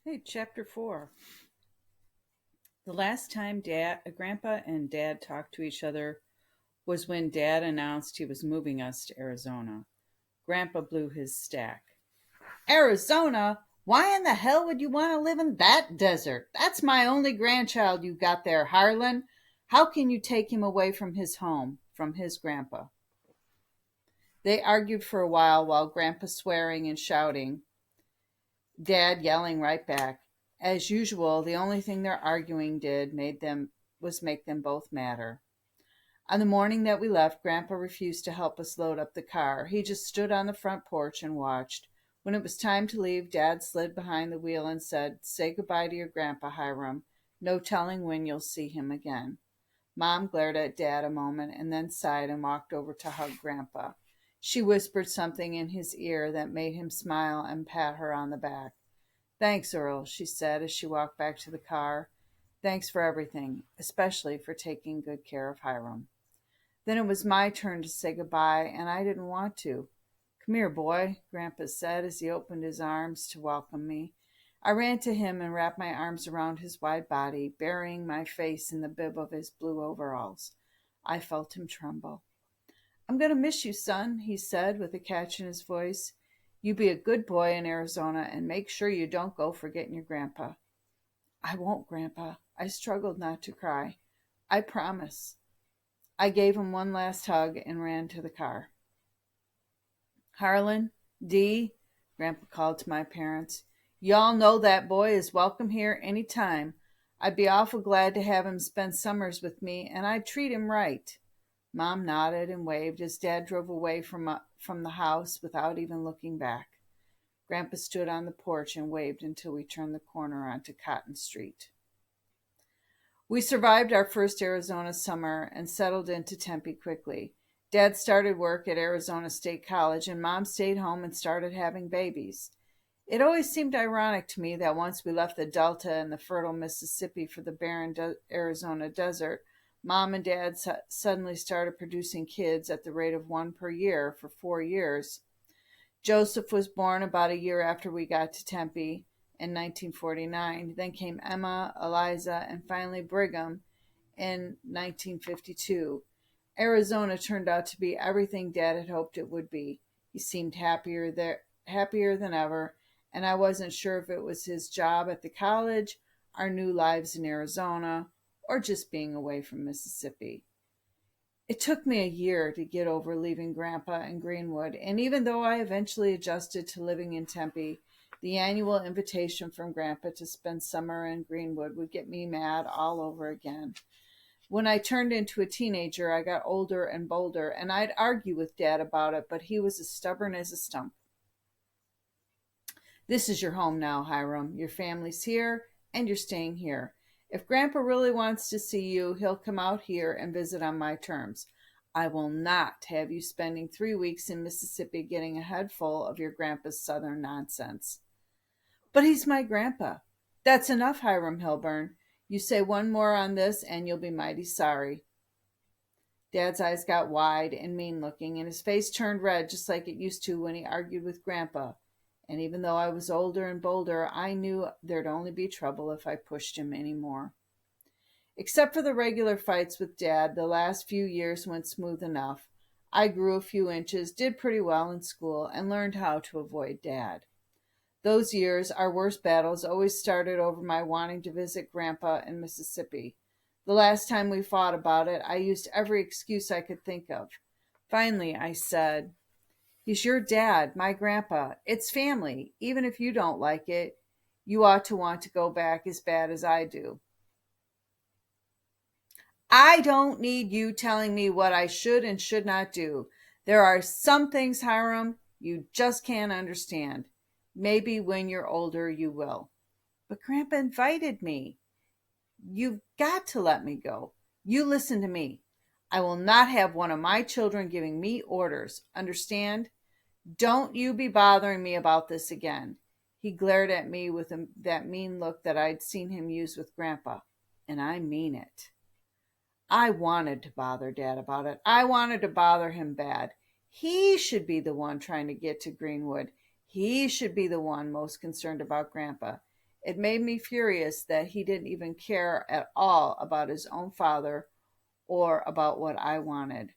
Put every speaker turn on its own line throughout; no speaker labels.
Hey, chapter 4. The last time Grandpa and Dad talked to each other was when Dad announced he was moving us to Arizona. Grandpa blew his stack. Arizona? Why in the hell would you want to live in that desert? That's my only grandchild you got there, Harlan. How can you take him away from his home, from his grandpa? They argued for a while Grandpa swearing and shouting, Dad yelling right back. As usual, the only thing their arguing did made them was make them both madder. On the morning that we left, Grandpa refused to help us load up the car. He just stood on the front porch and watched. When it was time to leave, Dad slid behind the wheel and said, "Say goodbye to your grandpa, Hiram. No telling when you'll see him again." Mom glared at Dad a moment and then sighed and walked over to hug Grandpa. She whispered something in his ear that made him smile and pat her on the back. "Thanks, Earl," she said as she walked back to the car. "Thanks for everything, especially for taking good care of Hiram." Then it was my turn to say goodbye, and I didn't want to. "Come here, boy," Grandpa said as he opened his arms to welcome me. I ran to him and wrapped my arms around his wide body, burying my face in the bib of his blue overalls. I felt him tremble. "I'm going to miss you, son," he said with a catch in his voice. "You be a good boy in Arizona and make sure you don't go forgetting your grandpa." "I won't, Grandpa." I struggled not to cry. "I promise." I gave him one last hug and ran to the car. "Harlan, Dee," Grandpa called to my parents, "y'all know that boy is welcome here any time. I'd be awful glad to have him spend summers with me, and I'd treat him right." Mom nodded and waved as Dad drove away from the house without even looking back. Grandpa stood on the porch and waved until we turned the corner onto Cotton Street. We survived our first Arizona summer and settled into Tempe quickly. Dad started work at Arizona State College, and Mom stayed home and started having babies. It always seemed ironic to me that once we left the Delta and the fertile Mississippi for the barren Arizona desert, Mom and Dad suddenly started producing kids at the rate of one per year for 4 years. Joseph was born about a year after we got to Tempe in 1949. Then came Emma, Eliza, and finally Brigham in 1952. Arizona turned out to be everything Dad had hoped it would be. He seemed happier than ever, and I wasn't sure if it was his job at the college, our new lives in Arizona, or just being away from Mississippi. It took me a year to get over leaving Grandpa in Greenwood, and even though I eventually adjusted to living in Tempe, the annual invitation from Grandpa to spend summer in Greenwood would get me mad all over again. When I turned into a teenager, I got older and bolder, and I'd argue with Dad about it, but he was as stubborn as a stump. "This is your home now, Hiram. Your family's here, and you're staying here. If Grandpa really wants to see you, he'll come out here and visit on my terms. I will not have you spending 3 weeks in Mississippi getting a head full of your grandpa's southern nonsense." "But he's my grandpa." "That's enough, Hiram Hilburn. You say one more on this, and you'll be mighty sorry." Dad's eyes got wide and mean looking, and his face turned red just like it used to when he argued with Grandpa. And even though I was older and bolder, I knew there'd only be trouble if I pushed him any more. Except for the regular fights with Dad, the last few years went smooth enough. I grew a few inches, did pretty well in school, and learned how to avoid Dad. Those years, our worst battles always started over my wanting to visit Grandpa in Mississippi. The last time we fought about it, I used every excuse I could think of. Finally, I said, "He's your dad, my grandpa. It's family. Even if you don't like it, you ought to want to go back as bad as I do." "I don't need you telling me what I should and should not do. There are some things, Hiram, you just can't understand. Maybe when you're older you will." "But Grandpa invited me." "You've got to let me go. You listen to me. I will not have one of my children giving me orders. Understand? Don't you be bothering me about this again." He glared at me with that mean look that I'd seen him use with Grandpa. And I mean it. I wanted to bother Dad about it. I wanted to bother him bad. He should be the one trying to get to Greenwood. He should be the one most concerned about Grandpa. It made me furious that he didn't even care at all about his own father or about what I wanted.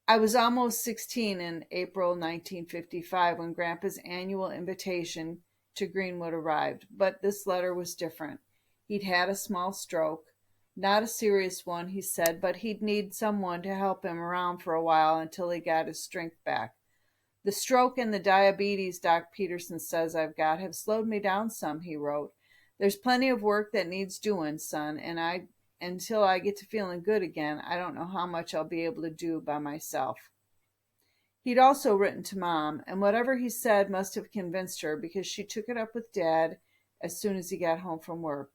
I was almost 16 in April 1955 when Grandpa's annual invitation to Greenwood arrived, but this letter was different. He'd had a small stroke, not a serious one, he said, but he'd need someone to help him around for a while until he got his strength back. The stroke and the diabetes Doc Peterson says I've got have slowed me down some, he wrote. There's plenty of work that needs doing, son, and until I get to feeling good again, I don't know how much I'll be able to do by myself. He'd also written to Mom, and whatever he said must have convinced her because she took it up with Dad as soon as he got home from work.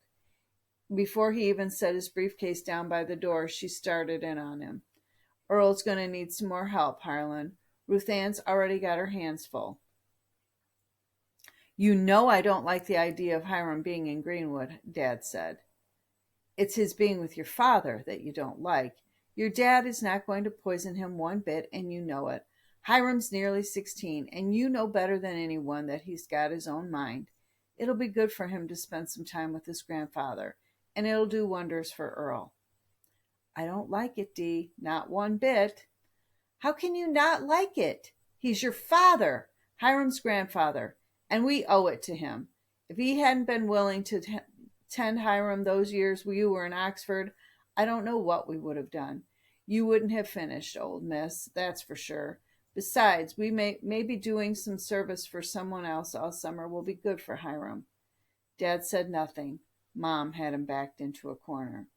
Before he even set his briefcase down by the door, she started in on him. Earl's going to need some more help, Harlan. Ruth Ann's already got her hands full. You know I don't like the idea of Hiram being in Greenwood, Dad said. It's his being with your father that you don't like. Your dad is not going to poison him one bit, and you know it. Hiram's nearly 16, and you know better than anyone that he's got his own mind. It'll be good for him to spend some time with his grandfather, and it'll do wonders for Earl. I don't like it, Dee, not one bit. How can you not like it? He's your father, Hiram's grandfather, and we owe it to him. If he hadn't been willing to tend Hiram those years you were in Oxford, I don't know what we would have done. You wouldn't have finished, old miss, that's for sure. Besides, we maybe doing some service for someone else all summer will be good for Hiram. Dad said nothing. Mom had him backed into a corner.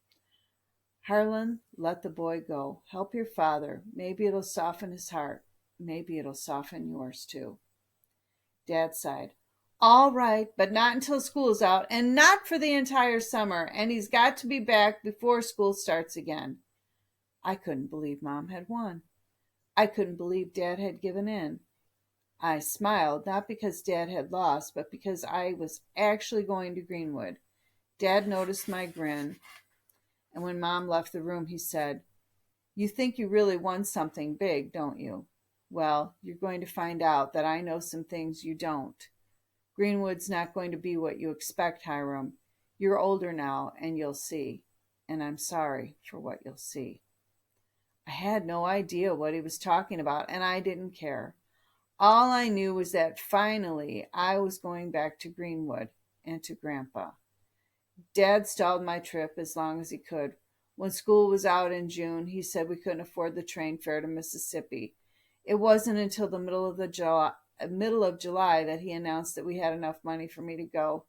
Harlan, let the boy go. Help your father. Maybe it'll soften his heart. Maybe it'll soften yours, too. Dad sighed. All right, but not until school's out, and not for the entire summer, and he's got to be back before school starts again. I couldn't believe Mom had won. I couldn't believe Dad had given in. I smiled, not because Dad had lost, but because I was actually going to Greenwood. Dad noticed my grin, and when Mom left the room, he said, You think you really won something big, don't you? Well, you're going to find out that I know some things you don't. Greenwood's not going to be what you expect, Hiram. You're older now, and you'll see. And I'm sorry for what you'll see. I had no idea what he was talking about, and I didn't care. All I knew was that finally I was going back to Greenwood and to Grandpa. Dad stalled my trip as long as he could. When school was out in June, he said we couldn't afford the train fare to Mississippi. It wasn't until the middle of July that he announced that we had enough money for me to go.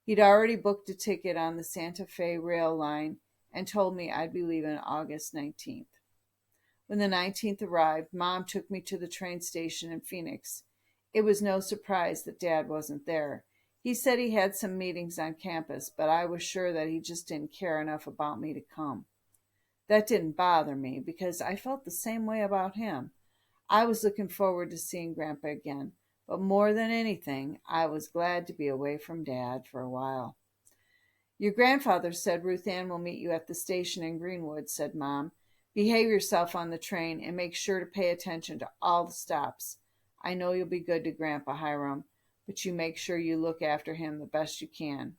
He'd already booked a ticket on the Santa Fe rail line and told me I'd be leaving August 19th. When the 19th arrived, Mom took me to the train station in Phoenix. It was no surprise that Dad wasn't there. He said he had some meetings on campus, but I was sure that he just didn't care enough about me to come. That didn't bother me because I felt the same way about him. I was looking forward to seeing Grandpa again, but more than anything, I was glad to be away from Dad for a while. Your grandfather said Ruth Ann will meet you at the station in Greenwood, said Mom. Behave yourself on the train and make sure to pay attention to all the stops. I know you'll be good to Grandpa, Hiram, but you make sure you look after him the best you can.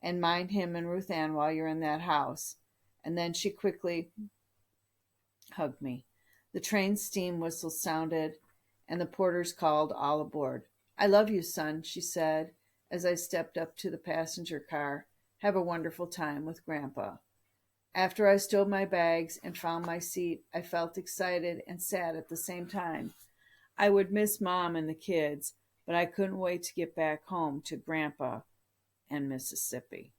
And mind him and Ruth Ann while you're in that house. And then she quickly hugged me. The train's steam whistle sounded, and the porters called all aboard. I love you, son, she said, as I stepped up to the passenger car. Have a wonderful time with Grandpa. After I stowed my bags and found my seat, I felt excited and sad at the same time. I would miss Mom and the kids, but I couldn't wait to get back home to Grandpa and Mississippi.